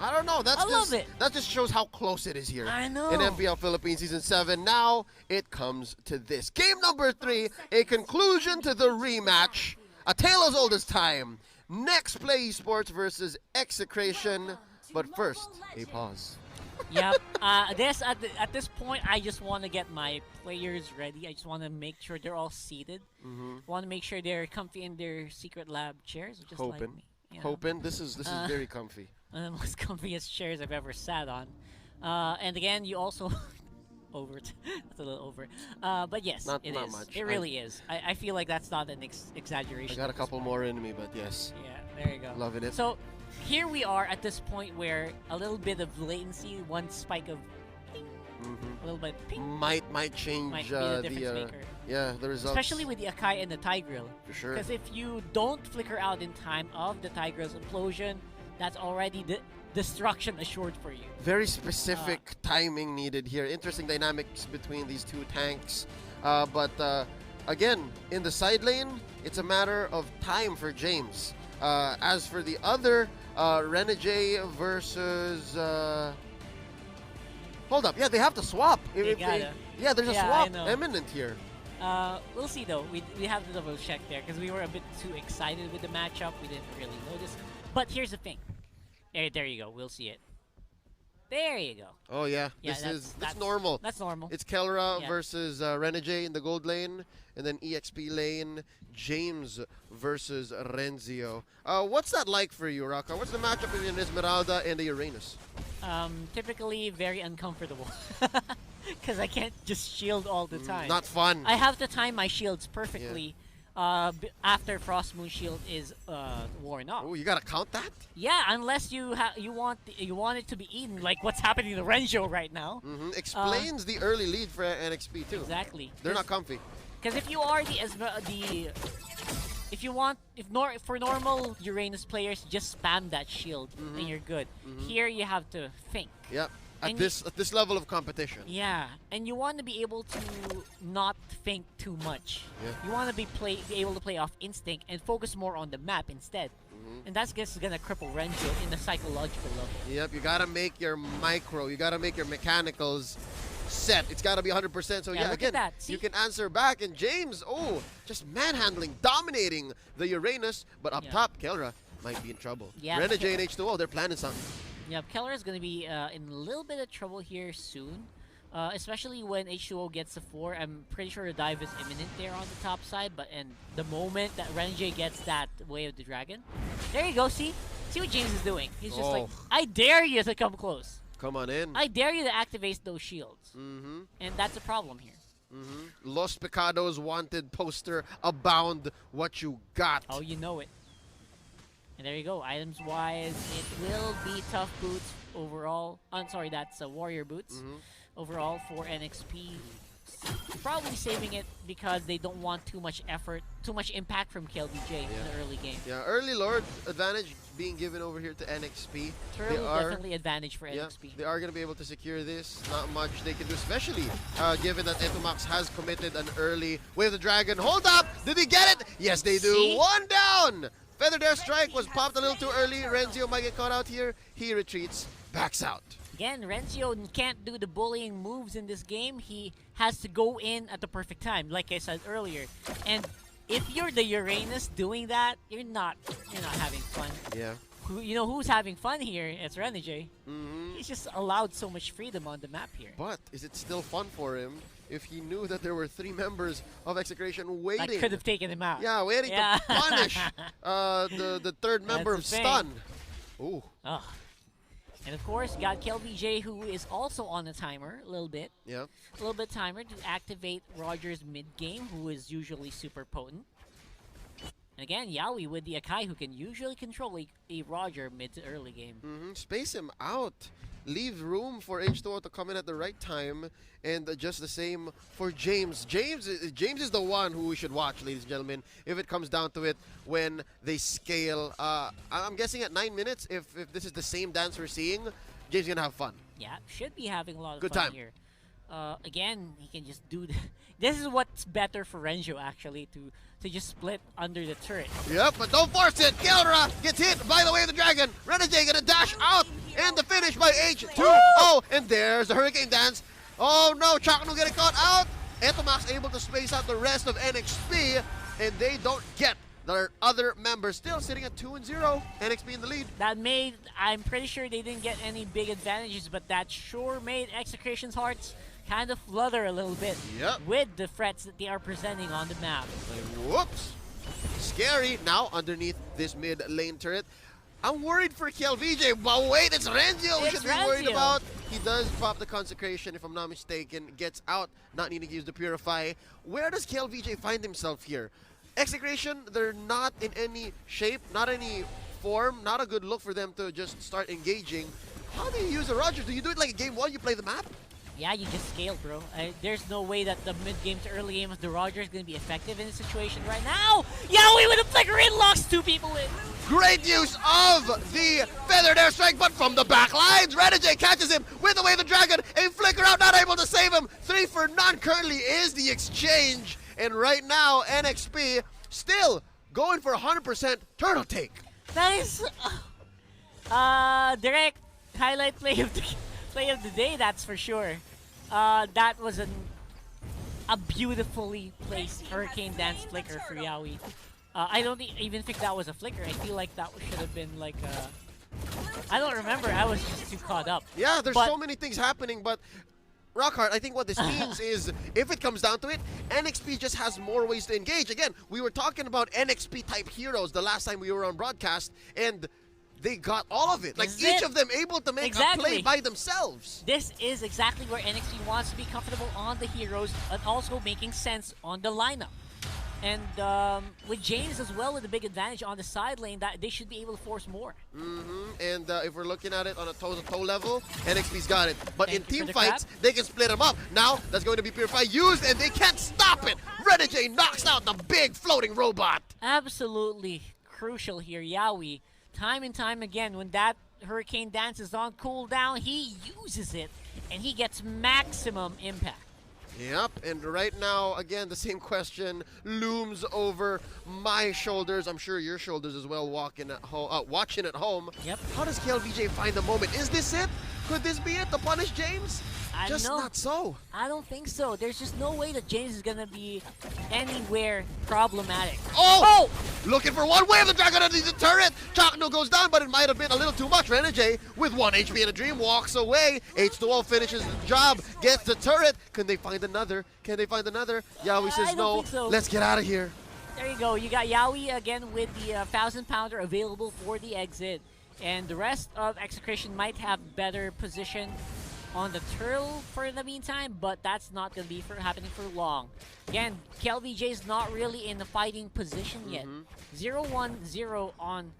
I don't know. I love it. That just shows how close it is here. I know. In MPL Philippines Season 7. Now it comes to this. Game number 3, a conclusion to the rematch. A tale as old as time. Next Play Esports versus Execration. But first, a pause. Yep. At this point, I just want to get my players ready. I just want to make sure they're all seated. Want to make sure they're comfy in their secret lab chairs, just like me. You know? Hoping. This is very comfy. One of the most comfiest chairs I've ever sat on. And again, you also that's a little over. But yes, not it is. much. It really is. I feel like that's not an exaggeration. I got a couple more in me, but yes. Yeah, there you go. Loving it. So here we are at this point where a little bit of latency, one spike of ping, a little bit of ping, might change might be the difference maker. The results. Especially with the Akai and the Tigreal. For sure. Because if you don't flicker out in time of the Tigreal's implosion, that's already the destruction assured for you. Very specific timing needed here. Interesting dynamics between these two tanks. But again, in the side lane, it's a matter of time for James. As for the other, Renegade versus... hold up. Yeah, they have to swap. They gotta. Yeah, there's a swap imminent here. We'll see though. We have to double check there because we were a bit too excited with the matchup. We didn't really notice. But here's the thing. There you go. We'll see it. There you go. Oh yeah, that's normal. That's normal. It's Kelra versus Renegade in the gold lane, and then EXP lane, James versus Renzio. What's that like for you, Raka? What's the matchup between Esmeralda and the Uranus? Typically very uncomfortable. Because I can't just shield all the time. Not fun. I have to time my shields perfectly after Frost Moon Shield is worn off. Oh, you gotta count that? Yeah, unless you want it to be eaten, like what's happening to Renjo right now. Explains the early lead for NXP too. Exactly. They're not comfy. Because if you are for normal Uranus players, just spam that shield and you're good. Here you have to think. Yep. At this level of competition. Yeah, and you want to be able to not think too much. Yeah. You want to be able to play off instinct and focus more on the map instead. And that's just gonna cripple Renjo in the psychological level. Yep, you gotta make your micro, you gotta make your mechanicals set. It's gotta be 100%. So yeah, again, you can answer back. And James, just manhandling, dominating the Uranus. But up top, Kelra might be in trouble. Yeah, Renegade and H2O, they're planning something. Yeah, Keller is going to be in a little bit of trouble here soon, especially when H2O gets the 4. I'm pretty sure the dive is imminent there on the top side, but the moment that Renegade gets that Way of the Dragon, there you go, see what James is doing. He's just like, I dare you to come close. Come on in. I dare you to activate those shields. And that's a problem here. Los Pecados wanted poster, abound what you got. Oh, you know it. And there you go. Items-wise, it will be tough boots overall. I'm sorry, that's warrior boots overall for NXP. Probably saving it because they don't want too much effort, too much impact from KLBJ in the early game. Yeah, early Lord advantage being given over here to NXP. Definitely advantage for NXP. They are going to be able to secure this. Not much they can do, especially given that Etomax has committed an early Way of the Dragon. Hold up! Did he get it? Yes, they do. See? One down! Feather Dare Strike was popped a little too early. Renzio might get caught out here. He retreats, backs out. Again, Renzio can't do the bullying moves in this game. He has to go in at the perfect time, like I said earlier. And if you're the Uranus doing that, you're not having fun. Yeah. You know who's having fun here? It's Renegade. He's just allowed so much freedom on the map here. But is it still fun for him if he knew that there were 3 members of Execration waiting? That could have taken him out. Yeah, waiting to punish the third member of Stun. Ooh. Oh. And of course, got KLBJ, who is also on the timer a little bit. Yeah. A little bit timer to activate Roger's mid-game, who is usually super potent. And again, Yaoi with the Akai, who can usually control a Roger mid to early game. Space him out. Leave room for H2O to come in at the right time, and just the same for James. James is the one who we should watch, ladies and gentlemen, if it comes down to it, when they scale. I'm guessing at 9 minutes, if this is the same dance we're seeing, James is going to have fun. Yeah, should be having a lot of Good fun time. here. Again, he can just do... This is what's better for Renjo, actually, to just split under the turret. Yep, but don't force it. Kelra gets hit by the Way of the Dragon. Renegade gonna dash out And the finish by H2O. And there's the Hurricane Dance. Oh no, Chakno getting caught out. Etomax able to space out the rest of NXP, and they don't get their other members. Still sitting at 2-0. NXP in the lead. That made, I'm pretty sure they didn't get any big advantages, but that sure made Execration's hearts kind of flutter a little bit with the threats that they are presenting on the map. Whoops. Scary. Now underneath this mid lane turret. I'm worried for KLVJ, but wait, it's Rengio we should be worried about. He does pop the Consecration, if I'm not mistaken, gets out, not needing to use the Purify. Where does KLVJ find himself here? Execration, they're not in any shape, not any form, not a good look for them to just start engaging. How do you use the Rogers? Do you do it like a game 1, you play the map? Yeah, you just scale, bro. There's no way that the mid-game to early game of the Roger is going to be effective in this situation right now. Yaoi with a flicker in, locks 2 people in. Great use of the feathered airstrike, but from the back lines, Renegade catches him with the Wave of Dragon. A flicker out, not able to save him. 3 for none currently is the exchange. And right now, NXP still going for 100% turtle take. Nice. Direct highlight play of the day, that's for sure. That was a beautifully placed Hurricane Dance flicker for Yaoi. I don't even think that was a flicker. I feel like that should have been like I don't remember. I was just too caught up. Yeah, there's so many things happening, but Rockhart, I think what this means is, if it comes down to it, NXP just has more ways to engage. Again, we were talking about NXP-type heroes the last time we were on broadcast, and they got all of it. Like, each of them able to make a play by themselves. This is exactly where NXP wants to be comfortable on the heroes, and also making sense on the lineup. And with James as well with a big advantage on the side lane, that they should be able to force more. And if we're looking at it on a toe-to-toe level, NXP's got it. But in team fights, they can split them up. Now, that's going to be Purify used, and they can't stop it. Renegade knocks out the big floating robot. Absolutely crucial here, Yaoi. Time and time again, when that Hurricane Dance is on cooldown, he uses it, and he gets maximum impact. Yep, and right now, again, the same question looms over my shoulders. I'm sure your shoulders as well, watching at home. Yep. How does KLVJ find the moment? Is this it? Could this be it to punish James? Just not so. I don't think so. There's just no way that James is going to be anywhere problematic. Oh! Looking for one wave. The Dragon underneath the turret. Chakno goes down, but it might have been a little too much. Renegade with 1 HP and a dream walks away. H2O finishes the job, gets the turret. Can they find another? Can they find another? Yaoi says no. So. Let's get out of here. There you go. You got Yaoi again with the 1,000-pounder available for the exit. And the rest of Execration might have better position on the turtle for the meantime, but that's not going to be happening for long. Again, KLVJ is not really in the fighting position yet. 0-1-0 on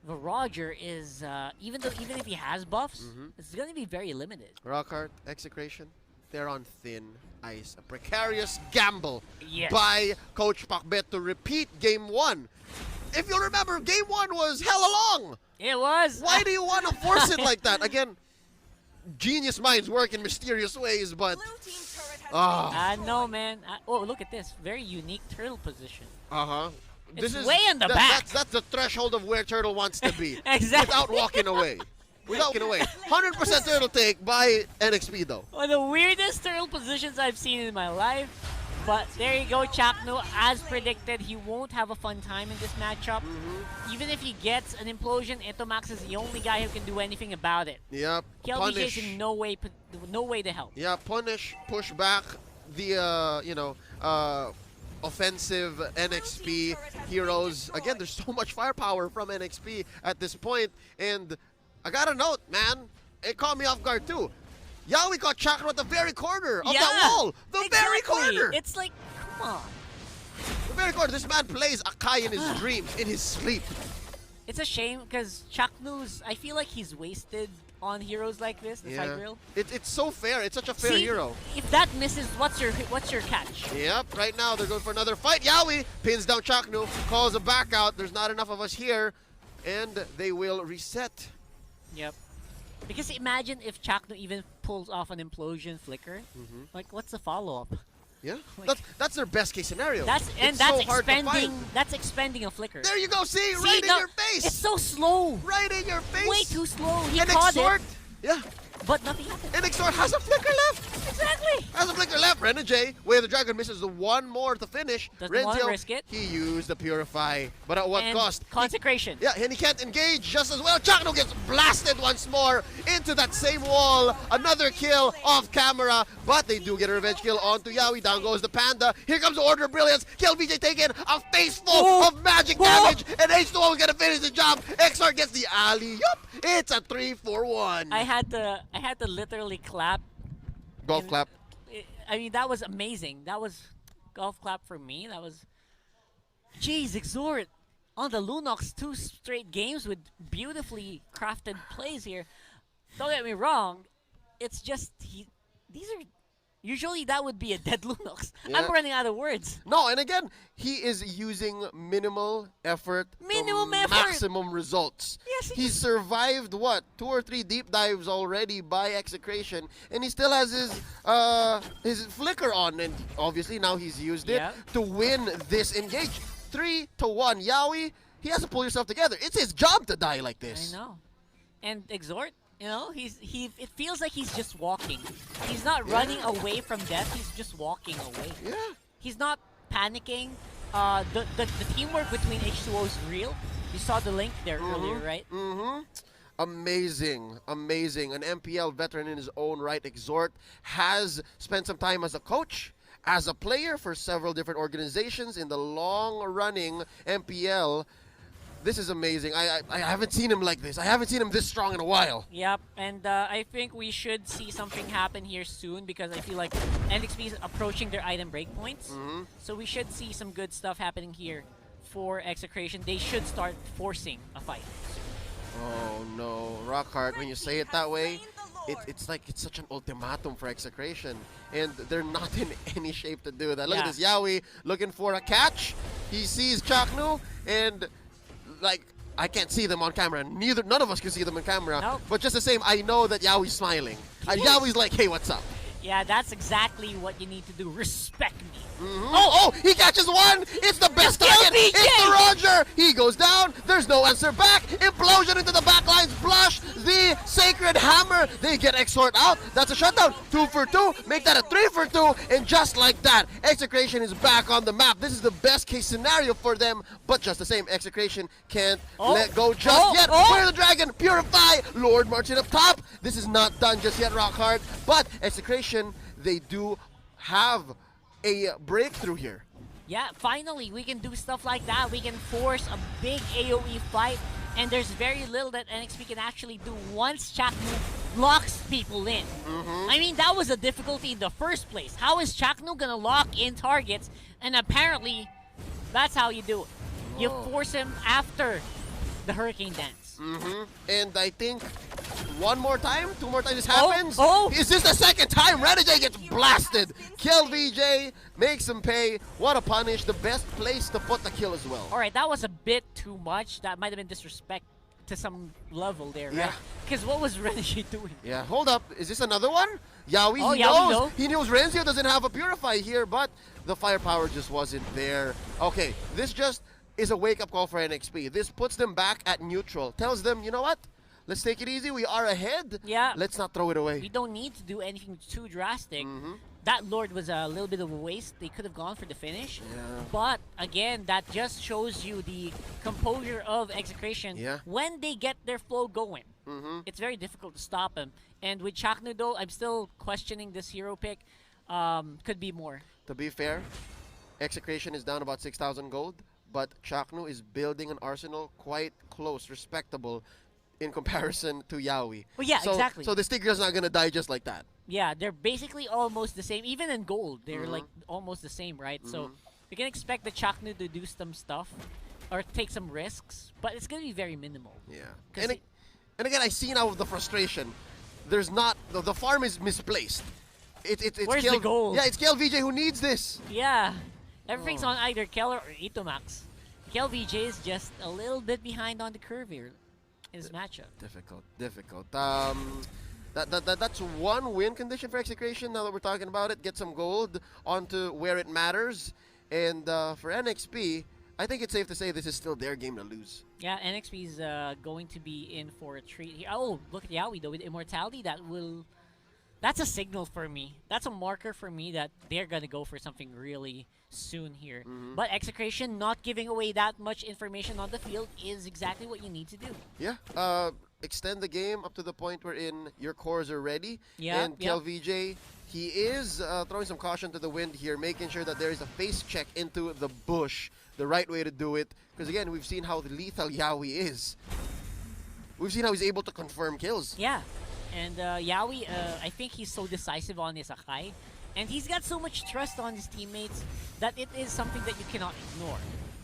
the Roger is, even if he has buffs, it's going to be very limited. Rockhart, Execration, they're on thin ice. A precarious gamble by Coach Pakbet to repeat Game 1. If you'll remember, Game 1 was hella long. It was. Why do you want to force it like that? Again, genius minds work in mysterious ways, but I know, man. Oh, look at this. Very unique turtle position. This is way in the back. That's the threshold of where Turtle wants to be. Exactly. Without walking away. 100% turtle take by NXP though. One of the weirdest turtle positions I've seen in my life. But there you go, Chakno. As predicted, he won't have a fun time in this matchup. Even if he gets an implosion, Etomax is the only guy who can do anything about it. Yep. KLVJ is in no way to help. Yeah, punish, push back the offensive NXP heroes. Again, there's so much firepower from NXP at this point, and I gotta note, man, it caught me off guard too. Yaoi got Chakra at the very corner of that wall. The very corner. It's like, come on. The very corner. This man plays Akai in his dreams, in his sleep. It's a shame because Chaknu's, I feel like he's wasted on heroes like this, the side rail. It's so fair. It's such a fair hero. If that misses, what's your catch? Yep, right now they're going for another fight. Yaoi pins down Chaknu, calls a back out. There's not enough of us here, and they will reset. Yep. Because imagine if Chakno even pulls off an implosion flicker. Like, what's the follow-up? Yeah, Like, that's their best case scenario. that's It's so hard to find. That's expending a flicker. There you go. See, See, right in no, your face. it's so slow. Right in your face. Way too slow. He And caught Exort. it, Yeah. but nothing happened. And Exort has a flicker left. Exactly. Has a flicker left. Renajay, where the Dragon misses the one more to finish. Doesn't want to risk it. He used the Purify, but at what And cost? Consecration. Yeah, and he can't engage just as well. Chakno gets blasted once more into that same wall. Another kill off camera, but they do get a revenge kill onto Yawi. Down goes the Panda. Here comes the Order of Brilliance. Mlbb taking a face full Oh. of magic damage, and H2O is going to finish the job. Exor gets the alley. Yup, it's a 3-4-1. I had to literally clap. Golf clap. I mean, that was amazing. That was golf clap for me. That was, jeez, Exort on the Lunox 2 straight games with beautifully crafted plays here. Don't get me wrong, it's just these are usually that would be a dead Lunox. Yeah. I'm running out of words. No, and again, he is using minimal effort, Minimum effort. maximum results. Yes, He survived what 2 or 3 deep dives already by Execration, and he still has his flicker on, and obviously now he's used it Yeah. to win this engage. 3-1, Yawi. He has to pull yourself together. It's his job to die like this. I know. And Exort, you know, it feels like he's just walking. He's not running away from death, he's just walking away. Yeah. He's not panicking. The teamwork between H2O is real. You saw the link there earlier, right? Mm-hmm. Amazing, amazing. An MPL veteran in his own right. Exort has spent some time as a coach, as a player for several different organizations in the long-running MPL. This is amazing. I haven't seen him like this. I haven't seen him this strong in a while. Yep, and I think we should see something happen here soon because I feel like NXP is approaching their item breakpoints. So we should see some good stuff happening here for Execration. They should start forcing a fight. Oh no, Rockhart, when you say it that way, it's like it's such an ultimatum for Execration, and they're not in any shape to do that. Look at Yeah. this, Yawi looking for a catch. He sees Chaknu, and like I can't see them on camera. None of us can see them on camera. Nope. But just the same, I know that Yawi's smiling. Yawi's like, hey, what's up? Yeah, that's exactly what you need to do. Respect me. Oh, he catches one! It's the best target! LBJ! It's the Roger! He goes down, there's no answer back, implosion into the backlines, Blush, the Sacred Hammer, they get Exort out, that's a shutdown, 2 for 2, make that a 3 for 2, and just like that, Execration is back on the map. This is the best case scenario for them, but just the same, Execration can't let go just yet. Where the Dragon, Purify, Lord marching up top. This is not done just yet, Rockhard, but Execration, they do have a breakthrough here. Yeah, finally, we can do stuff like that. We can force a big AoE fight, and there's very little that NXP can actually do once Chaknu locks people in. I mean, that was a difficulty in the first place. How is Chaknu gonna lock in targets? And apparently, that's how you do it. You force him after the Hurricane Dance. And I think 1 more time, 2 more times this happens. Oh. Is this the second time? Renajay gets blasted. Kill VJ, makes him pay. What a punish. The best place to put the kill as well. Alright, that was a bit too much. That might have been disrespect to some level there, right? Because what was Renji doing? Yeah, hold up. Is this another one? Yawi, Oh, he Yawi knows. knows. He knows Renzio doesn't have a Purify here, but the firepower just wasn't there. Okay, this just is a wake-up call for NXP. This puts them back at neutral. Tells them, you know what? Let's take it easy. We are ahead. Yeah. Let's not throw it away. We don't need to do anything too drastic. That Lord was a little bit of a waste. They could have gone for the finish. Yeah. But again, that just shows you the composure of Execration when they get their flow going. It's very difficult to stop them. And with Chaknu though, I'm still questioning this hero pick. Could be more. To be fair, Execration is down about 6,000 gold, but Chaknu is building an arsenal quite close, respectable in comparison to Yawi. Well, yeah, so, exactly. So the Stigger's not gonna die just like that. Yeah, they're basically almost the same. Even in gold, they're like almost the same, right? So we can expect the Chaknu to do some stuff or take some risks, but it's gonna be very minimal. Yeah. 'Cause And again, I see now the frustration. There's not the farm is misplaced. It's Where's the gold? Yeah, it's KLVJ who needs this. Yeah, everything's on either Keller or Itomax. KLVJ is just a little bit behind on the curve here in this matchup. Difficult. That's one win condition for Execration. Now that we're talking about it, get some gold onto where it matters. And for NXP, I think it's safe to say this is still their game to lose. Yeah, NXP is going to be in for a treat here. Oh, look at Yaoi though with Immortality. That's a signal for me. That's a marker for me that they're gonna go for something really soon here. But Execration not giving away that much information on the field is exactly what you need to do. Yeah. Extend the game up to the point wherein your cores are ready. Yeah, And KLVJ, he is throwing some caution to the wind here, making sure that there is a face check into the bush, the right way to do it. Because again, we've seen how lethal Yaoi is. We've seen how he's able to confirm kills. Yeah, and Yaoi, I think he's so decisive on his Akai, and he's got so much trust on his teammates that it is something that you cannot ignore.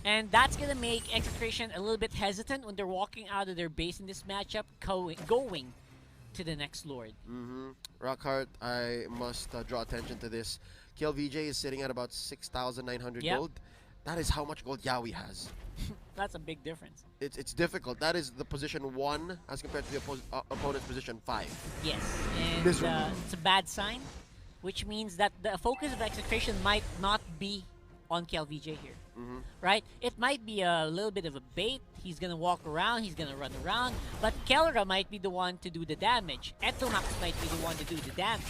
And that's gonna make Execration a little bit hesitant when they're walking out of their base in this matchup, going to the next Lord. Rockhart, I must draw attention to this. KLVJ is sitting at about 6,900 Yep. gold. That is how much gold Yaoi has. That's a big difference. It's difficult. That is the position 1 as compared to the opponent's position 5. Yes, and Miserable. it's a bad sign, which means that the focus of Execration might not be on KLVJ here. Right? It might be a little bit of a bait. He's gonna walk around, he's gonna run around, but Kelra might be the one to do the damage. Etomax might be the one to do the damage.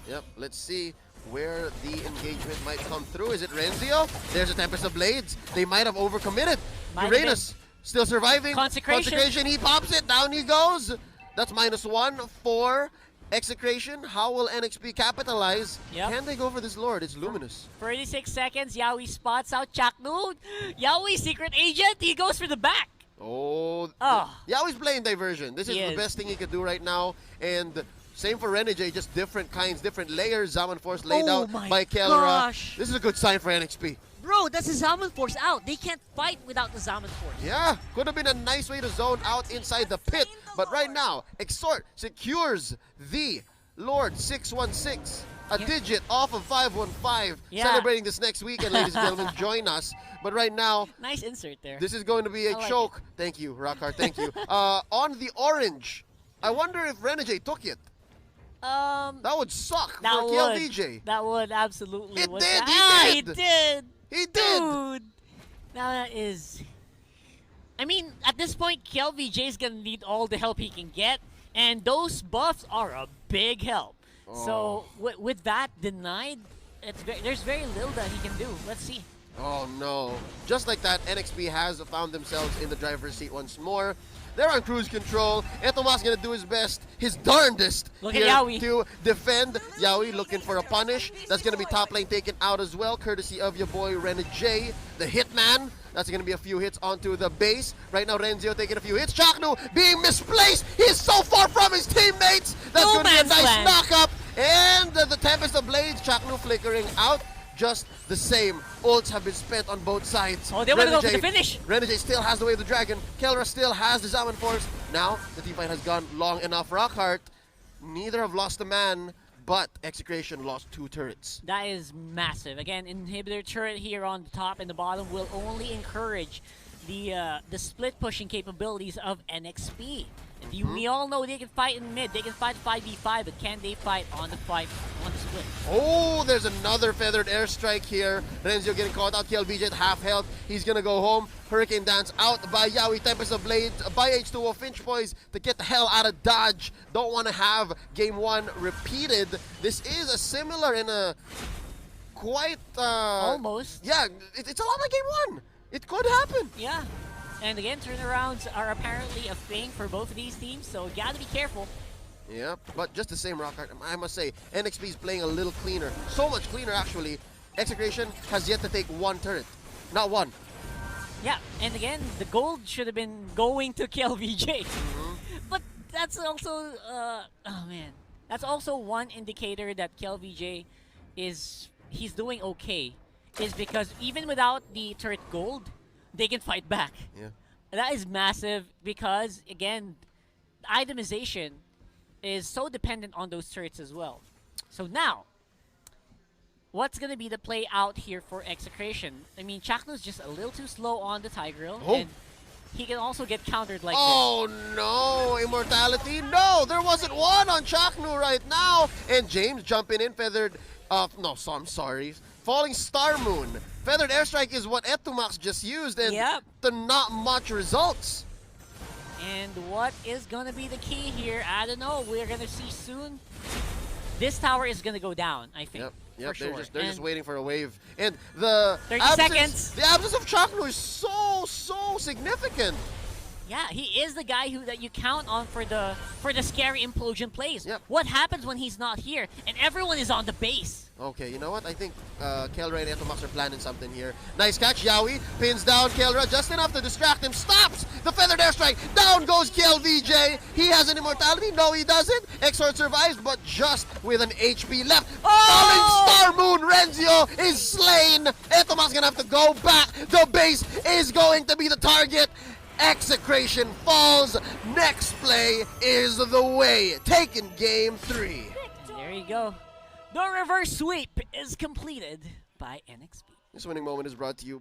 Yep, let's see where the engagement might come through. Is it Renzio? There's a Tempest of Blades. They might have overcommitted. Might have Uranus still surviving. Consecration. He pops it. Down he goes. That's -1 for Execration. How will NXP capitalize? Yep. Can they go for this Lord? It's Luminous. 36 seconds, Yaoi spots out Chaknood. Yaoi, secret agent, he goes for the back. Oh. Oh. Yaoi's playing diversion. This is He the is. best thing he could do right now. And same for Renegade, just different kinds, different layers. Zaman Force laid Oh out my by Kelra. gosh. This is a good sign for NXP. Bro, that's the Zaman Force out. They can't fight without the Zaman Force. Yeah, could have been a nice way to zone out inside the pit. But right now, Exort secures the Lord 616. A Yeah. digit off of 515. Yeah. Celebrating this next weekend, ladies and gentlemen. Join us. But right now, Nice insert there. this is going to be a I like choke. Thank you, Rockhart. Thank you. On the orange. I wonder if Renegade took it. That would suck that for would. KLVJ. That would absolutely. It would. did, he Ah, did. he did. He did. Dude. Now that is. I mean, at this point, KLVJ is gonna need all the help he can get, and those buffs are a big help. So with that denied, there's very little that he can do. Let's see. Oh no. Just like that, NXP has found themselves in the driver's seat once more. They're on cruise control. Etomas gonna do his best, his darndest Look at here Yaoi. to defend. Yaoi looking for a punish. That's gonna be top lane taken out as well, courtesy of your boy Renegade, the hitman. That's gonna be a few hits onto the base. Right now, Renzio taking a few hits. Chaknu being misplaced. He's so far from his teammates. That's No gonna be a man's nice land. knock-up. And the Tempest of Blades, Chaknu flickering out. Just the same. Ults have been spent on both sides. Oh, they want to go for the Renegade- finish. Renegade still has the way of the dragon. Kelra still has the Zaman Force. Now, the team fight has gone long enough. Rockhart, neither have lost a man, but Execration lost 2 turrets. That is massive. Again, inhibitor turret here on the top and the bottom will only encourage the split pushing capabilities of NXP. We all know they can fight in mid, they can fight 5v5, but can they fight on the split? Oh, there's another feathered airstrike here. Renzio getting caught out. KLVJ at half health. He's gonna go home. Hurricane Dance out by Yaoi. Tempest of Blades by H2O. Finch Boys to get the hell out of Dodge. Don't want to have game 1 repeated. This is a similar and a quite... Almost. Yeah, it's a lot like game 1. It could happen. Yeah. And again, turnarounds are apparently a thing for both of these teams, so you gotta be careful. Yeah, but just the same, Rockhart, I must say, NXP is playing a little cleaner. So much cleaner, actually. Execration has yet to take 1 turret. Not 1. Yeah, and again, the gold should have been going to KLVJ. But that's also, oh man. That's also one indicator that KLVJ he's doing okay. Is because even without the turret gold, they can fight back. Yeah. That is massive because, again, itemization is so dependent on those turrets as well. So now, what's going to be the play out here for Execration? I mean, Chakno's just a little too slow on the Tigreal. Oh. And he can also get countered like Oh no, immortality. No, there wasn't one on Chaknu right now. And James jumping in, feathered. No, so I'm sorry. Falling Star Moon. Feathered airstrike is what Etumax just used, and Yep. the not much results. this. And what is gonna be the key here? I don't know. We're gonna see soon. This tower is gonna go down, I think. Yep, For yep. sure. They're just And waiting for a wave, and the 30 absence, seconds. The absence of Chaknu is so significant. yeah, he is the guy that you count on for the scary implosion plays. Yep. What happens when he's not here and everyone is on the base? Okay, you know what? I think Kelra and Etumax are planning something here. Nice catch, Yawi. Pins down Kelra just enough to distract him. Stops the feathered airstrike. Down goes KLVJ. He has an immortality. No, he doesn't. Exort survives, but just with an HP left. Oh! Falling Star Moon. Renzio is slain. Etumax gonna have to go back. The base is going to be the target. Execration falls. Next play is the way. Taking game 3. And there you go. The reverse sweep is completed by NXP. This winning moment is brought to you